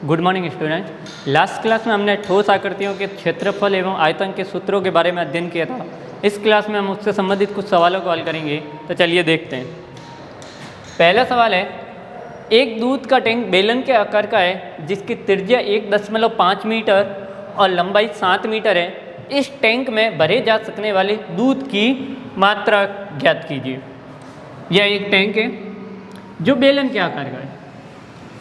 Good morning student. Last class में हमने ठोस आकृतियों के क्षेत्रफल एवं आयतन के सूत्रों के बारे में अध्ययन किया था। इस क्लास में हम उससे संबंधित कुछ सवालों को हल करेंगे। तो चलिए देखते हैं। पहला सवाल है, एक दूध का टैंक बेलन के आकार का है जिसकी त्रिज्या 1.5 मीटर और लंबाई 7 मीटर है। इस टैंक में भरे जा सकने वाले दूध की मात्रा ज्ञात कीजिए। यह एक टैंक है जो बेलन के आकार का है।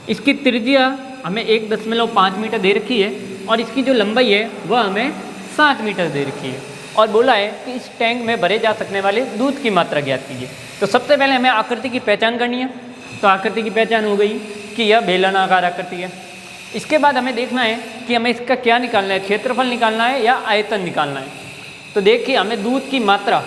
इसकी त्रिज्या हमें 1.5 मीटर दे रखी है और इसकी जो लंबाई है वह हमें 7 मीटर दे रखी है और बोला है कि इस टैंक में भरे जा सकने वाले दूध की मात्रा ज्ञात कीजिए। तो सबसे पहले हमें आकृति की पहचान करनी है। तो आकृति की पहचान हो गई कि यह बेलनाकार आकृति है। इसके बाद हमें देखना है कि हमें इसका क्या निकालना है, क्षेत्रफल निकालना है या आयतन निकालना है। तो देखिए, हमें दूध की मात्रा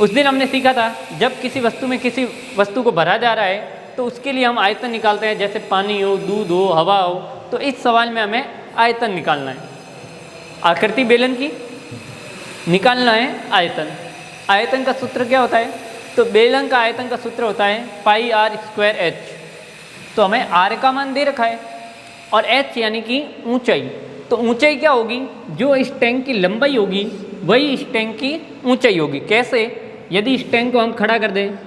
उस दिन हमने सीखा था, जब किसी वस्तु में किसी वस्तु को भरा जा रहा है तो उसके लिए हम आयतन निकालते हैं, जैसे पानी हो, दूध हो, हवा हो। तो इस सवाल में हमें आयतन निकालना है। आकृति बेलन की, निकालना है आयतन। आयतन का सूत्र क्या होता है? तो बेलन का आयतन का सूत्र होता है πr²h। तो हमें r का मान दे रखा है और h यानी कि ऊंचाई। तो ऊंचाई क्या होगी? जो इस टैंक की लंबाई होगी वही इस टैंक की ऊंचाई होगी। कैसे? यदि इस टैंक को हम खड़ा कर दें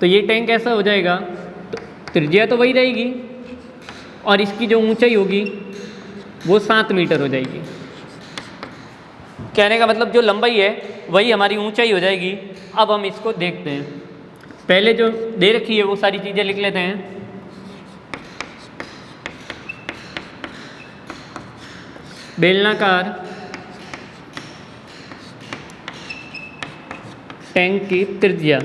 तो ये टैंक ऐसा हो जाएगा। तो त्रिज्या तो वही रहेगी और इसकी जो ऊंचाई होगी वो 7 मीटर हो जाएगी। कहने का मतलब जो लंबाई है वही हमारी ऊंचाई हो जाएगी। अब हम इसको देखते हैं। पहले जो दे रखी है वो सारी चीज़ें लिख लेते हैं। बेलनाकार टैंक की त्रिज्या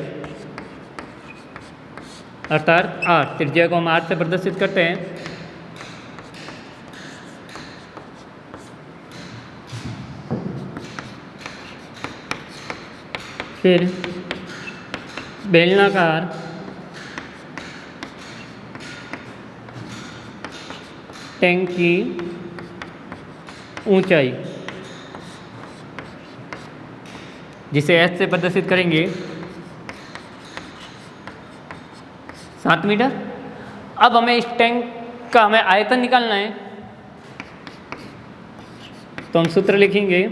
अर्थात r, त्रिज्या को हम r से प्रदर्शित करते हैं। फिर बेलनाकार टैंक की ऊंचाई, जिसे h से प्रदर्शित करेंगे 7 मीटर। अब हमें इस टैंक का हमें आयतन निकालना है। तो हम सूत्र लिखेंगे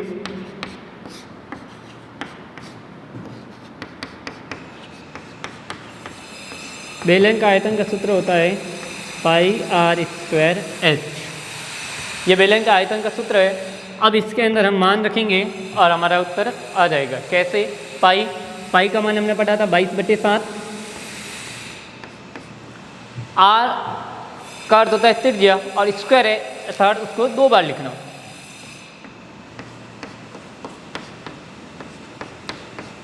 बेलन का आयतन का सूत्र होता है πr²h। ये बेलन का आयतन का सूत्र है। अब इसके अंदर हम मान रखेंगे और हमारा उत्तर आ जाएगा। कैसे? पाई का मान हमने पढ़ा था 22/7। r का अर्थ होता है त्रिज्या और स्क्वायर है अर्थात उसको 2 बार लिखना।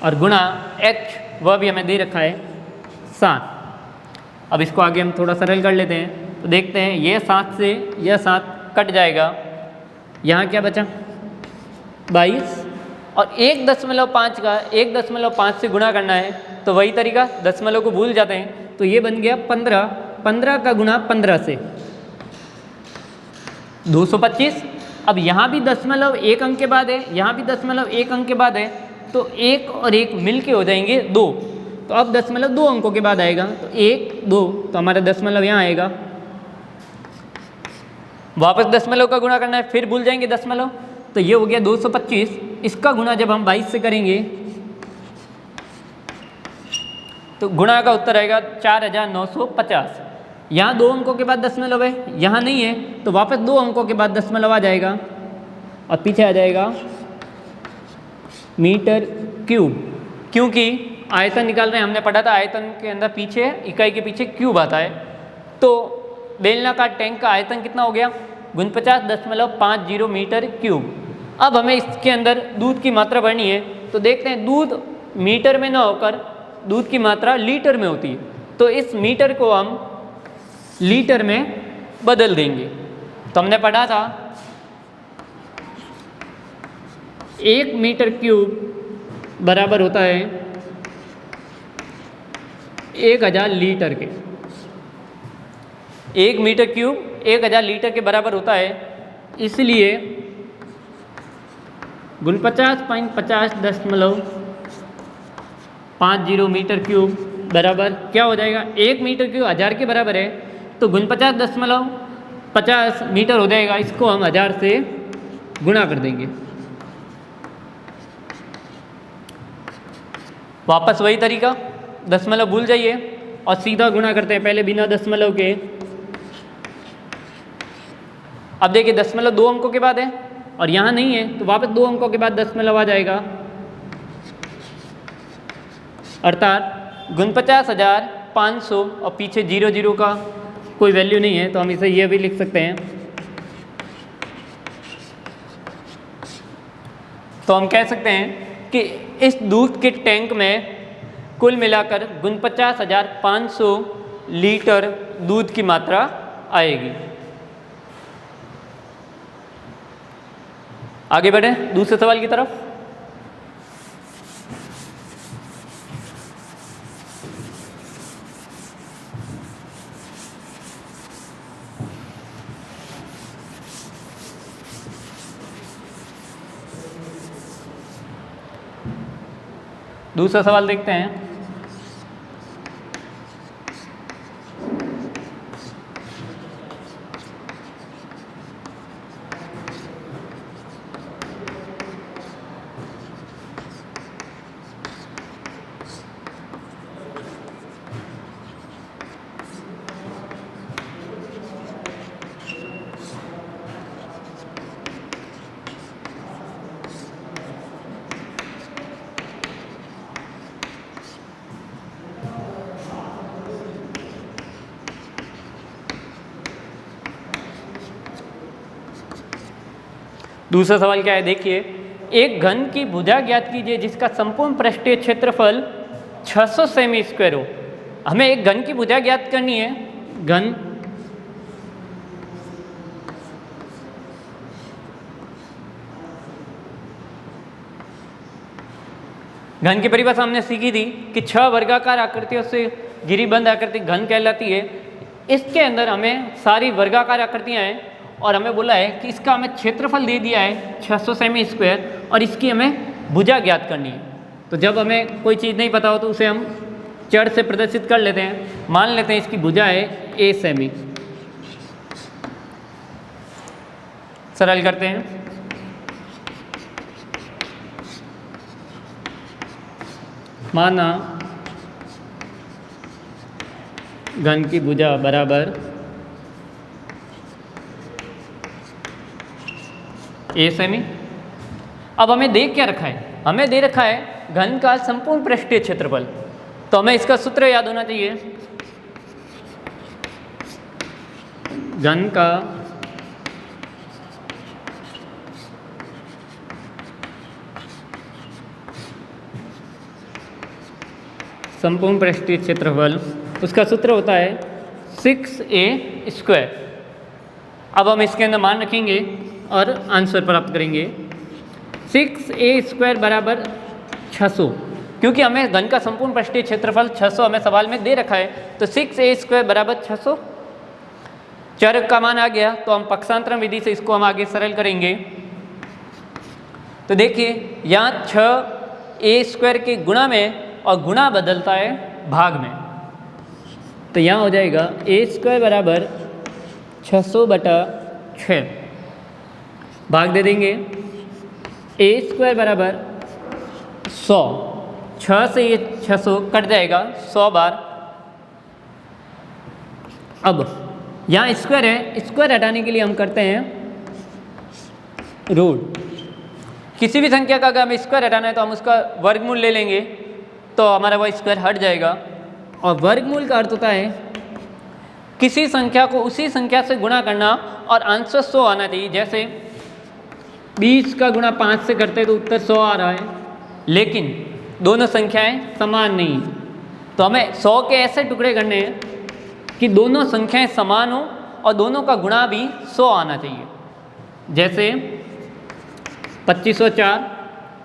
और गुणा h, वह भी हमें दे रखा है 7। अब इसको आगे हम थोड़ा सरल कर लेते हैं। तो देखते हैं, ये 7 से यह 7 कट जाएगा। यहाँ क्या बचा? 22 और 1.5 का 1.5 से गुणा करना है। तो वही तरीका, दशमलव को भूल जाते हैं। तो ये बन गया 15 का गुणा 15 से 225। अब यहाँ भी दशमलव 1 अंक के बाद है, यहाँ भी दशमलव 1 अंक के बाद है। तो 1 और 1 मिल के हो जाएंगे 2। तो अब दशमलव 2 अंकों के बाद आएगा। तो 1, 2, तो हमारा दशमलव यहाँ आएगा। वापस दशमलव का गुणा करना है, फिर भूल जाएंगे दशमलव। तो ये हो गया 225। इसका गुणा जब हम 22 से करेंगे तो गुणा का उत्तर आएगा 4950। यहाँ 2 अंकों के बाद दशमलव है, यहाँ नहीं है। तो वापस 2 अंकों के बाद दशमलव आ जाएगा और पीछे आ जाएगा मीटर क्यूब। क्योंकि आयतन निकाल रहे हैं, हमने पढ़ा था आयतन के अंदर पीछे इकाई के पीछे क्यूब आता है। तो बेलनाकार टैंक का आयतन कितना हो गया? 49.50 मीटर क्यूब। अब हमें इसके अंदर दूध की मात्रा भरनी है। तो देखते हैं, दूध मीटर में ना होकर दूध की मात्रा लीटर में होती है। तो इस मीटर को हम लीटर में बदल देंगे। तो हमने पढ़ा था 1 मीटर क्यूब बराबर होता है 1000 लीटर के। 1 मीटर क्यूब 1000 लीटर के बराबर होता है। इसलिए 49.50.50 मीटर क्यूब बराबर क्या हो जाएगा, 1 मीटर क्यूब 1000 के बराबर है, तो गुण 50.50 मीटर हो जाएगा। इसको हम 1000 से गुणा कर देंगे। वापस वही तरीका, दशमलव भूल जाइए और सीधा गुणा करते हैं पहले बिना दशमलव के। अब देखिए दशमलव 2 अंकों के बाद है और यहाँ नहीं है, तो वापस 2 अंकों के बाद दशमलव आ जाएगा, अर्थात 49,500 और पीछे 00 का कोई वैल्यू नहीं है, तो हम इसे ये भी लिख सकते हैं। तो हम कह सकते हैं कि इस दूध के टैंक में कुल मिलाकर 49,500 लीटर दूध की मात्रा आएगी। आगे बढ़ें दूसरे सवाल की तरफ। दूसरा सवाल देखते हैं। दूसरा सवाल क्या है, देखिए एक घन की भुजा ज्ञात कीजिए जिसका संपूर्ण पृष्ठीय क्षेत्रफल 600 सेमी स्क्वायर हो। हमें एक घन की भुजा ज्ञात करनी है। घन की परिभाषा हमने सीखी थी कि 6 वर्गाकार आकृतियों से घिरी बंद आकृति घन कहलाती है। इसके अंदर हमें सारी वर्गाकार आकृतियां हैं और हमें बोला है कि इसका हमें क्षेत्रफल दे दिया है 600 सेमी स्क्वायर और इसकी हमें भुजा ज्ञात करनी है। तो जब हमें कोई चीज़ नहीं पता हो तो उसे हम चर से प्रदर्शित कर लेते हैं। मान लेते हैं इसकी भुजा है a सेमी। सरल करते हैं। माना घन की भुजा बराबर a सेमी। अब हमें दे क्या रखा है, हमें दे रखा है घन का संपूर्ण पृष्ठीय क्षेत्रफल। तो हमें इसका सूत्र याद होना चाहिए। घन का संपूर्ण पृष्ठीय क्षेत्रफल, उसका सूत्र होता है 6a स्क्वायर। अब हम इसके अंदर मान रखेंगे और आंसर प्राप्त करेंगे। 6a स्क्वायर बराबर 600, क्योंकि हमें घन का संपूर्ण पृष्ठीय क्षेत्रफल 600 हमें सवाल में दे रखा है, तो 6a स्क्वायर बराबर 600। चर का मान आ गया तो हम पक्षांतरण विधि से इसको हम आगे सरल करेंगे। तो देखिए यहाँ 6a स्क्वायर के गुणा में और गुणा बदलता है भाग में, तो यहाँ हो जाएगा a स्क्वायर बराबर 600/6। भाग दे देंगे a स्क्वायर बराबर 100। 6 से ये 600 कट जाएगा 100 बार। अब यहाँ स्क्वायर है, स्क्वायर हटाने के लिए हम करते हैं रूट। किसी भी संख्या का अगर हमें स्क्वायर हटाना है तो हम उसका वर्गमूल ले लेंगे, तो हमारा वह स्क्वायर हट जाएगा। और वर्गमूल का अर्थ होता है किसी संख्या को उसी संख्या से गुणा करना और आंसर 100 आना चाहिए। जैसे 20 का गुणा 5 से करते तो उत्तर 100 आ रहा है, लेकिन दोनों संख्याएं समान नहीं, तो हमें 100 के ऐसे टुकड़े करने हैं कि दोनों संख्याएं समान हो और दोनों का गुणा भी 100 आना चाहिए। जैसे 2504,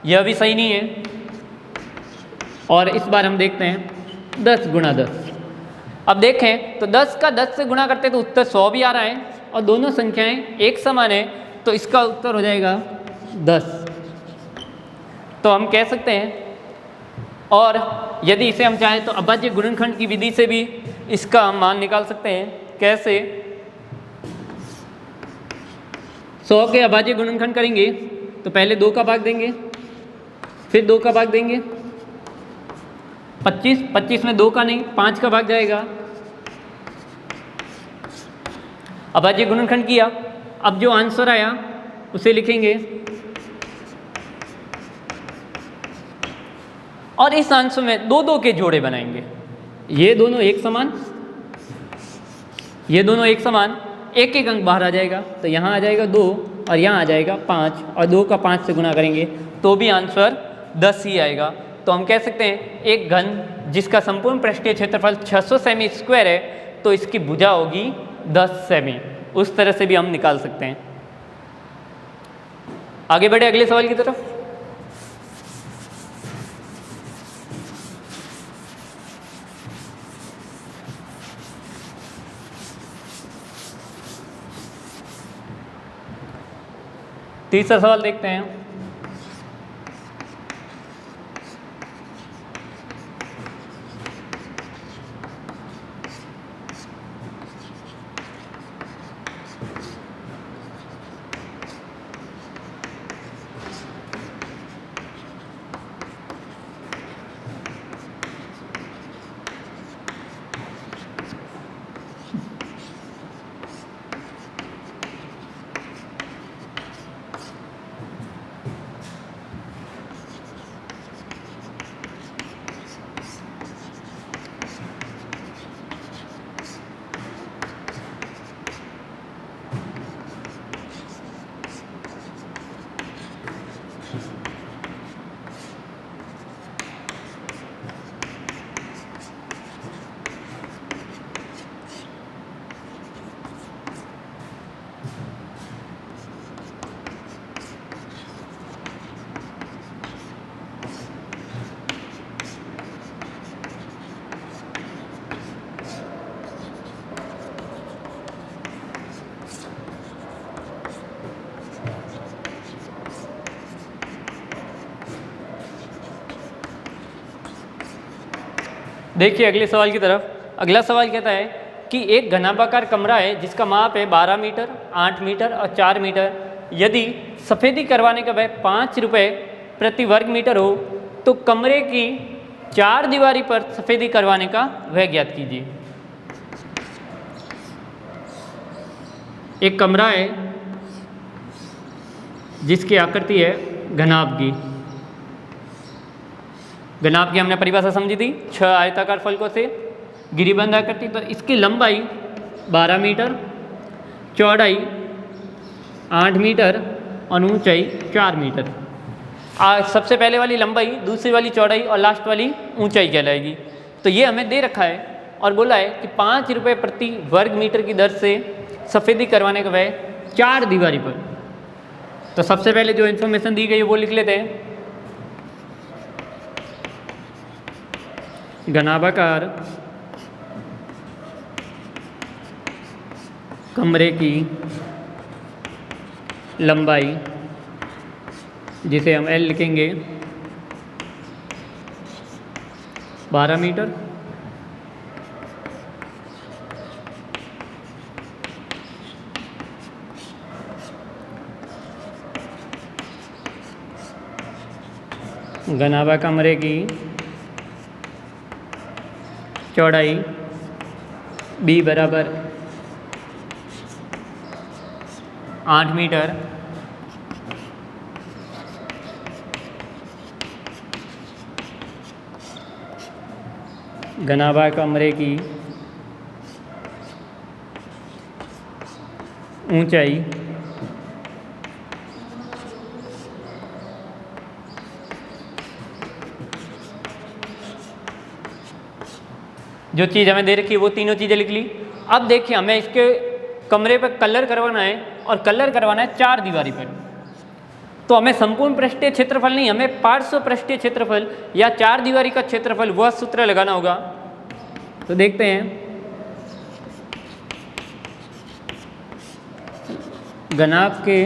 यह भी सही नहीं है। और इस बार हम देखते हैं 10 गुणा 10। अब देखें तो 10 का 10 से गुणा करते तो उत्तर 100 भी आ रहा है और दोनों संख्याएं एक समान है, तो इसका उत्तर हो जाएगा 10। तो हम कह सकते हैं और यदि इसे हम चाहें तो अभाज्य गुणनखंड की विधि से भी इसका हम मान निकाल सकते हैं। कैसे? 100 के अभाज्य गुणनखंड करेंगे तो पहले 2 का भाग देंगे, फिर 2 का भाग देंगे, 25 में 2 का नहीं 5 का भाग जाएगा। अभाज्य गुणनखंड किया, अब जो आंसर आया उसे लिखेंगे और इस आंसर में 2 के जोड़े बनाएंगे। ये दोनों एक समान, ये दोनों एक समान, एक अंक बाहर आ जाएगा तो यहाँ आ जाएगा 2 और यहाँ आ जाएगा 5 और 2 का 5 से गुना करेंगे तो भी आंसर 10 ही आएगा। तो हम कह सकते हैं एक घन जिसका संपूर्ण पृष्ठीय क्षेत्रफल 600 सेमी स्क्वायर है तो इसकी भुजा होगी 10 सेमी। उस तरह से भी हम निकाल सकते हैं। आगे बढ़े अगले सवाल की तरफ। तीसरा सवाल देखते हैं। देखिए अगले सवाल की तरफ। अगला सवाल कहता है कि एक घनाभाकार कमरा है जिसका माप है 12 मीटर, 8 मीटर और 4 मीटर। यदि सफ़ेदी करवाने का व्यय 5 रुपये प्रति वर्ग मीटर हो तो कमरे की 4 दीवारी पर सफ़ेदी करवाने का व्यय ज्ञात कीजिए। एक कमरा है जिसकी आकृति है घनाभ की। घनाभ की हमने परिभाषा समझी थी, 6 आयताकार फलकों से गिरिबंध आकृति। तो इसकी लंबाई 12 मीटर, चौड़ाई 8 मीटर और ऊंचाई 4 मीटर। सबसे पहले वाली लंबाई, दूसरी वाली चौड़ाई और लास्ट वाली ऊंचाई कहलाएगी। तो ये हमें दे रखा है और बोला है कि 5 रुपये प्रति वर्ग मीटर की दर से सफ़ेदी करवाने का व्यय 4 दीवारी पर। तो सबसे पहले जो इन्फॉर्मेशन दी गई है वो लिख लेते हैं। घनाभाकार कमरे की लंबाई, जिसे हम L लिखेंगे, 12 मीटर, घनाभा कमरे की चौड़ाई B बराबर 8 मीटर, घनाभा कमरे की ऊंचाई जो चीज़ हमें दे रखी है वो तीनों चीज़ें लिख ली। अब देखिए हमें इसके कमरे पर कलर करवाना है और कलर करवाना है 4 दीवारी पर। तो हमें संपूर्ण पृष्ठीय क्षेत्रफल नहीं, हमें पार्श्व पृष्ठीय क्षेत्रफल या 4 दीवारी का क्षेत्रफल वह सूत्र लगाना होगा। तो देखते हैं, घनाभ के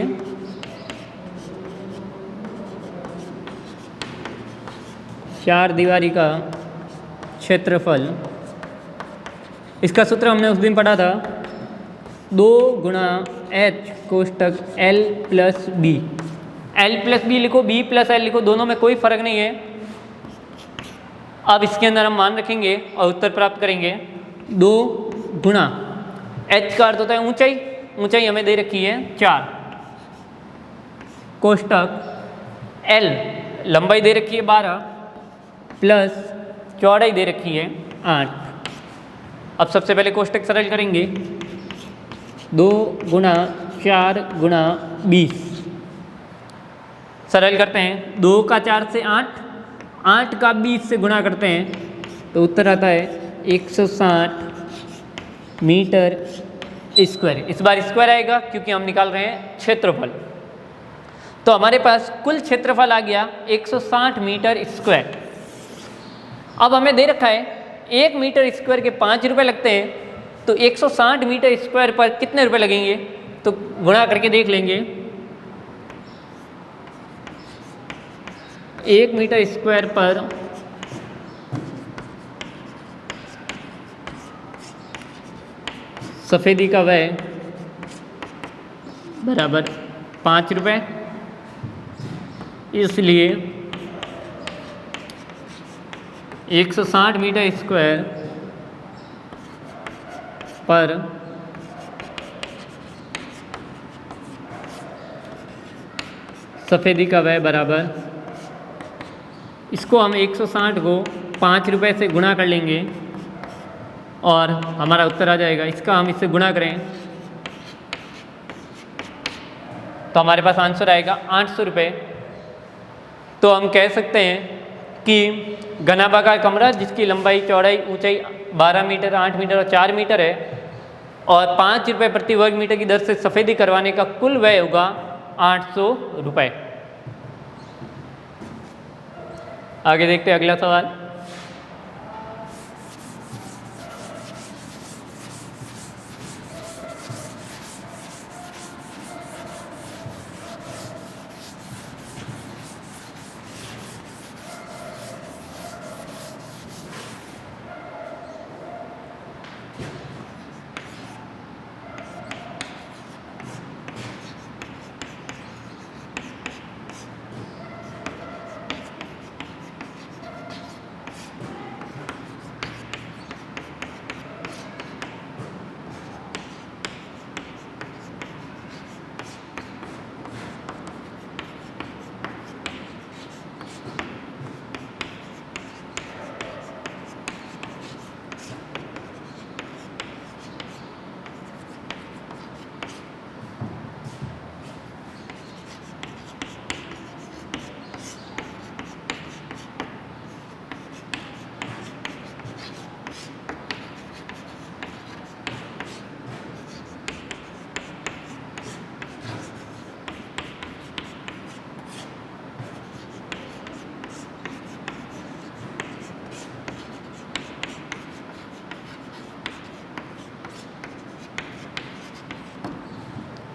चार दीवारी का क्षेत्रफल, इसका सूत्र हमने उस दिन पढ़ा था 2 गुणा H कोष्टक L plus B. L plus B लिखो, B प्लस L लिखो, दोनों में कोई फर्क नहीं है। अब इसके अंदर हम मान रखेंगे और उत्तर प्राप्त करेंगे। 2 गुणा H का अर्थ होता है ऊंचाई, ऊंचाई हमें दे रखी है 4, कोष्टक L लंबाई दे रखी है 12 प्लस चौड़ाई दे रखी है 8। अब सबसे पहले कोष्टक सरल करेंगे। 2 गुणा 4 गुणा 20 सरल करते हैं। 2 का 4 से 8, 8 का 20 से गुणा करते हैं तो उत्तर आता है 160 मीटर स्क्वायर। इस बार स्क्वायर आएगा क्योंकि हम निकाल रहे हैं क्षेत्रफल। तो हमारे पास कुल क्षेत्रफल आ गया 160 मीटर स्क्वायर। अब हमें दे रखा है 1 मीटर स्क्वायर के 5 रुपये लगते हैं, तो 160 मीटर स्क्वायर पर कितने रुपए लगेंगे, तो गुणा करके देख लेंगे। 1 मीटर स्क्वायर पर सफ़ेदी का व्यय बराबर 5 रुपये, इसलिए 160 मीटर स्क्वायर पर सफ़ेदी का व्यय बराबर, इसको हम 160 को 5 रुपये से गुणा कर लेंगे और हमारा उत्तर आ जाएगा। इसका हम इससे गुणा करें तो हमारे पास आंसर आएगा 800 रुपये। तो हम कह सकते हैं कि घनाभागाकार कमरा जिसकी लंबाई चौड़ाई ऊंचाई 12 मीटर, 8 मीटर और 4 मीटर है और 5 रुपये प्रति वर्ग मीटर की दर से सफ़ेदी करवाने का कुल व्यय होगा 800 रुपये। आगे देखते हैं अगला सवाल।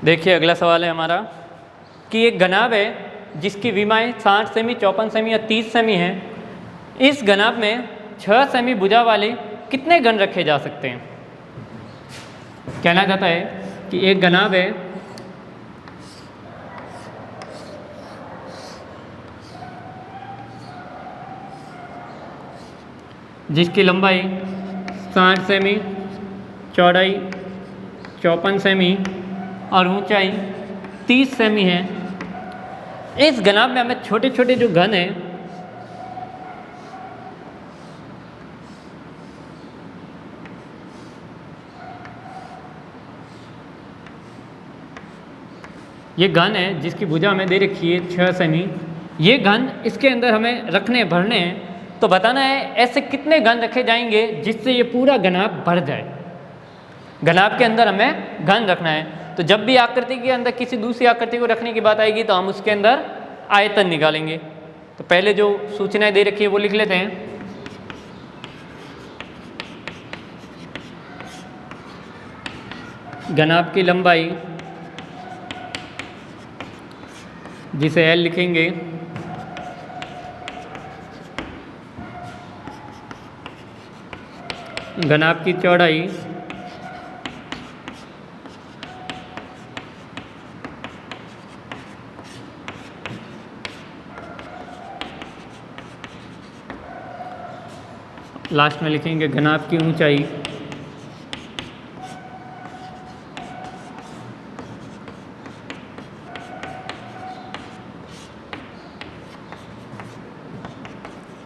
देखिए अगला सवाल है हमारा कि एक घनाभ है जिसकी विमाएँ 60 सेमी, 54 सेमी या 30 सेमी हैं। इस घनाभ में 6 सेमी भुजा वाले कितने घन रखे जा सकते हैं। कहना जाता है कि एक घनाभ है जिसकी लंबाई 60 सेमी, चौड़ाई 54 सेमी और ऊंचाई 30 सेमी है। इस घनाभ में हमें छोटे छोटे जो घन हैं ये घन है जिसकी भुजा हमें दे रखी है 6 सेमी। ये घन इसके अंदर हमें रखने भरने हैं, तो बताना है ऐसे कितने घन रखे जाएंगे जिससे ये पूरा घनाभ भर जाए। घनाभ के अंदर हमें घन रखना है, तो जब भी आकृति के अंदर किसी दूसरी आकृति को रखने की बात आएगी तो हम उसके अंदर आयतन निकालेंगे। तो पहले जो सूचनाएं दे रखी है वो लिख लेते हैं। घनाभ की लंबाई जिसे L लिखेंगे घनाभ की चौड़ाई लास्ट में लिखेंगे घनाभ की ऊंचाई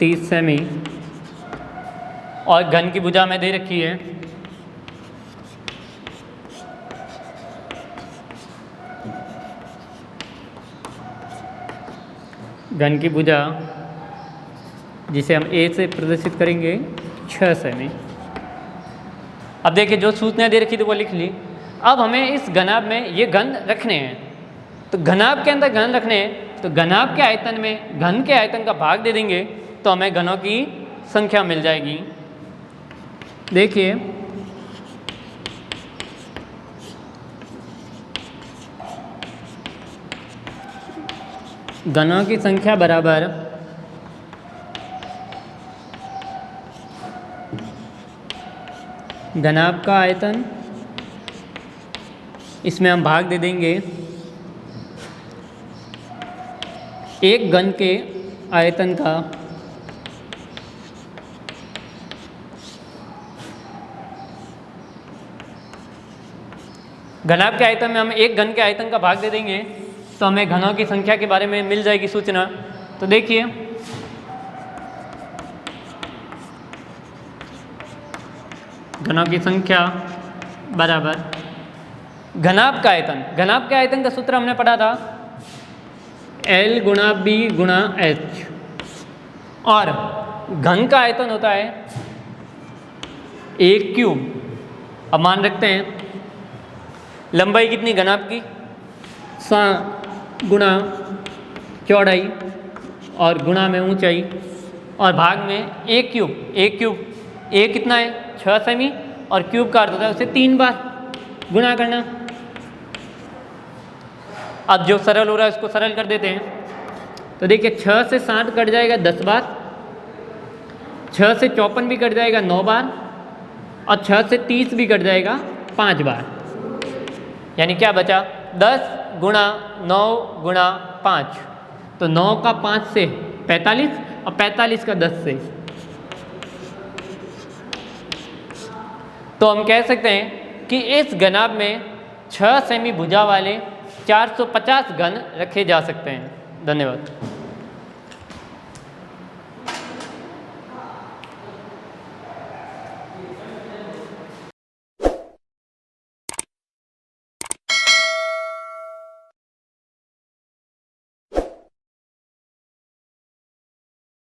तीस सेमी और घन की भुजा में दे रखी है घन की भुजा जिसे हम ए से प्रदर्शित करेंगे 6 सेमी। अब देखिए जो सूचनाएं दे रखी थी वो लिख ली। अब हमें इस घनाभ में ये घन रखने हैं, तो घनाभ के अंदर घन रखने हैं, तो घनाभ के आयतन में घन के आयतन का भाग दे देंगे तो हमें घनों की संख्या मिल जाएगी। देखिए घनों की संख्या बराबर घनाभ का आयतन, इसमें हम भाग दे देंगे एक घन के आयतन का घनाभ के आयतन में हम एक घन के आयतन का भाग दे देंगे तो हमें घनों की संख्या के बारे में मिल जाएगी सूचना। तो देखिए घनों की संख्या बराबर घनाभ का आयतन, घनाभ के आयतन का सूत्र हमने पढ़ा था L गुणा B गुणा H, और घन का आयतन होता है एक क्यूब। अब मान रखते हैं लंबाई कितनी घनाभ की 7 गुणा चौड़ाई और गुणा में ऊंचाई और भाग में एक क्यूब। एक कितना है 6 सेमी और क्यूब का अर्थ होता है उसे 3 बार गुणा करना। अब जो सरल हो रहा है उसको सरल कर देते हैं। तो देखिए 6 से 60 कट जाएगा 10 बार, 6 से 54 भी कट जाएगा 9 बार और 6 से 30 भी कट जाएगा 5 बार। यानी क्या बचा 10 गुणा 9 गुणा 5, तो 9 का 5 से 45 और 45 का 10 से। तो हम कह सकते हैं कि इस घनाभ में 6 सेमी भुजा वाले 450 घन रखे जा सकते हैं। धन्यवाद।